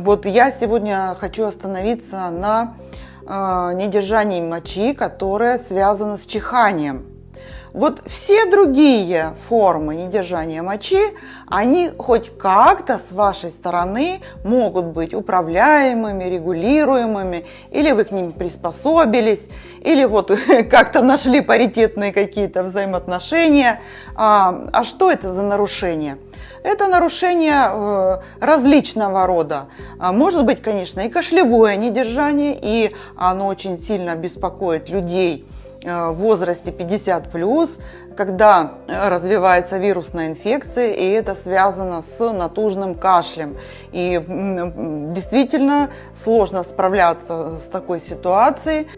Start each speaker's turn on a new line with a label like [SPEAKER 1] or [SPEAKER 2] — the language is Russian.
[SPEAKER 1] Вот я сегодня хочу остановиться на недержании мочи, которое связано с чиханием. Вот все другие формы недержания мочи, они хоть как-то с вашей стороны могут быть управляемыми, регулируемыми, или вы к ним приспособились, или вот как-то нашли паритетные какие-то взаимоотношения. А что это за нарушение? Это нарушение различного рода. Может быть, конечно, и кашлевое недержание, и оно очень сильно беспокоит людей в возрасте 50+, когда развивается вирусная инфекция, и это связано с натужным кашлем. И действительно сложно справляться с такой ситуацией.